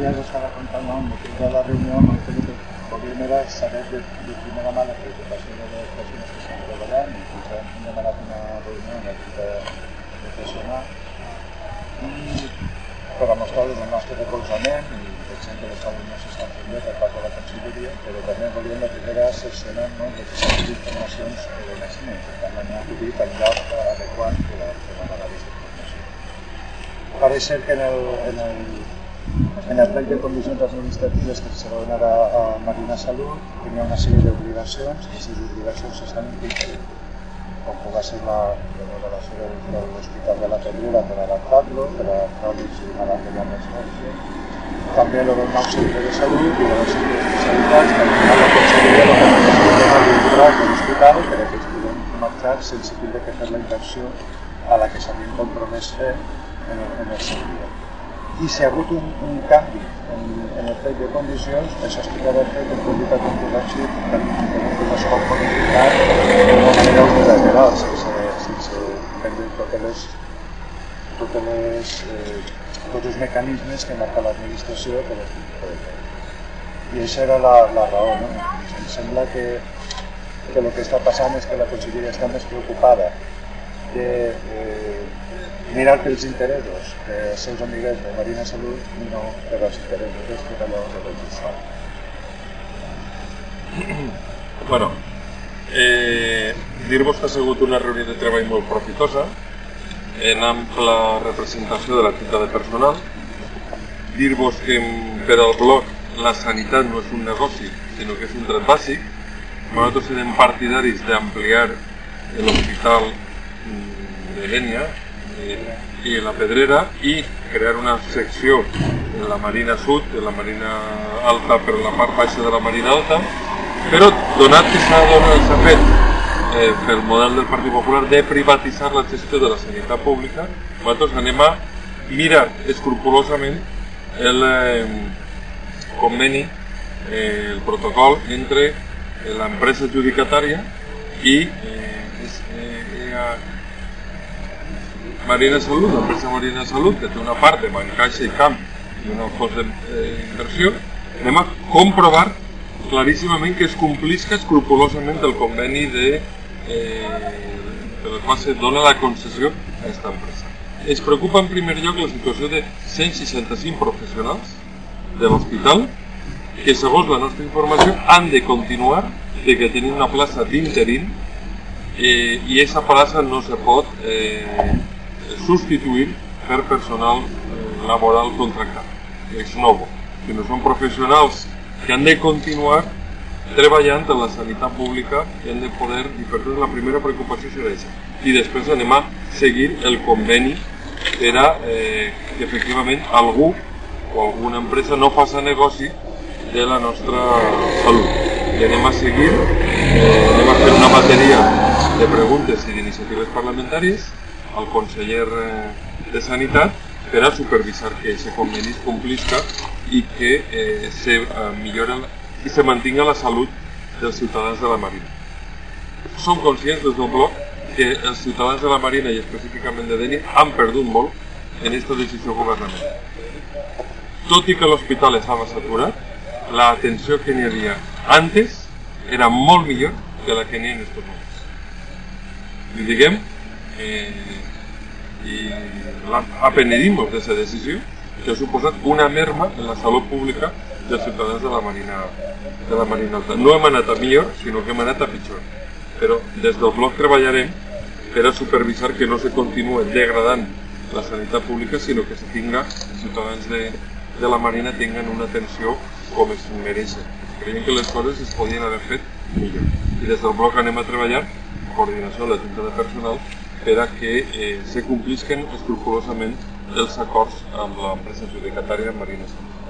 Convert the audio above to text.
ja us estava contant el motiu de la reunió, el que volíem era saber de primera mà la preocupació de les persones que estan treballant, i ens hem demanat una reunió en l'equip de personal i per a mostrar-los el nostre recolzament i pensem que les coses no s'estan fent bé per part de la Conselleria, però també volíem la primera assessorant de aquestes informacions que donessin i per tant l'hem acudit al lloc adequat per a demanar aquesta informació. Pareix ser que en el plec de condicions administratives que se va donar a Marina Salut tenia una sèrie d'obligacions i aquestes obligacions s'estan incomplint, com pugui ser la remodelació de l'Hospital de la Pedrera per adaptar-lo, per adaptar-los i malaltia d'emergència, també el del nou centre de salut i de les centres d'especialitats, que al final la Conselleria el que necessita és l'entrat de l'hospital per a que es puguin marxar sense tindre que fer la inversió a la que s'havien compromès fer en el servei. I si hi ha hagut un canvi en el plec de condicions, això es podrà haver fet en política de concurrència que no es pot modificar d'una manera unilateral, sense prendre tots els mecanismes que marca l'administració per fer. I això era la raó. No? Em sembla que el que està passant és que la Conselleria està més preocupada de mirar pels interessos dels seus amiguets de Marina Salut i no per als interessos dels treballadors de l'Hospital. Bueno, dir-vos que ha sigut una reunió de treball molt profitosa, en ampla representació de l'equip de personal. Dir-vos que per al bloc la sanitat no és un negoci, sinó que és un dret bàsic. Nosaltres serem partidaris d'ampliar l'hospital de Dénia i la Pedrera i crear una secció en la Marina Sud, en la Marina Alta per la part baixa de la Marina Alta, però donat que s'ha fet pel model del Partit Popular de privatitzar la gestió de la sanitat pública, nosaltres anem a mirar escrupolosament el conveni, el protocol entre l'empresa adjudicatària i Marina Salut, l'empresa Marina Salut, que té una part de Bancaixa i Camp i una fons d'inversió. Anem a comprovar claríssimament que es complisca escrupolosament el conveni pel qual se dona la concessió a aquesta empresa. Ens preocupa en primer lloc la situació de 165 professionals de l'hospital que, segons la nostra informació, han de continuar de que tenen una plaça d'interín i aquesta plaça no se pot substituir per personal laboral contractat, ex novo, sinó són professionals que han de continuar treballant en la sanitat pública i han de poder, i per tant la primera preocupació serà aquesta. I després anem a seguir el conveni per a que efectivament algú o alguna empresa no faci negoci de la nostra salut. I anem a seguir, anem a fer una bateria de preguntes i d'iniciatives parlamentàries al conseller de Sanitat per a supervisar que aquest conveni es complisca i que se millora i se mantinga la salut dels ciutadans de la Marina. Som conscients des del bloc que els ciutadans de la Marina i específicament de Dénia han perdut molt en aquesta decisió governamental. Tot i que l'hospital estava saturat, l'atenció que n'hi havia antes era molt millor que la que n'hi ha en aquests moments. I diguem, i apenedimos d'aquesta decisió que ha suposat una merma en la salut pública dels ciutadans de la Marina Alta. No hem anat a millor, sinó que hem anat a pitjor. Però des del bloc treballarem per a supervisar que no se continue degradant la sanitat pública, sinó que els ciutadans de la Marina tinguen una atenció com es mereixen. Creiem que les coses es podien haver fet millor. I des del bloc anem a treballar en coordinació amb la Junta de Personal per a que se complisquen escrupolosament els acords amb l'empresa adjudicatària Marina Salut.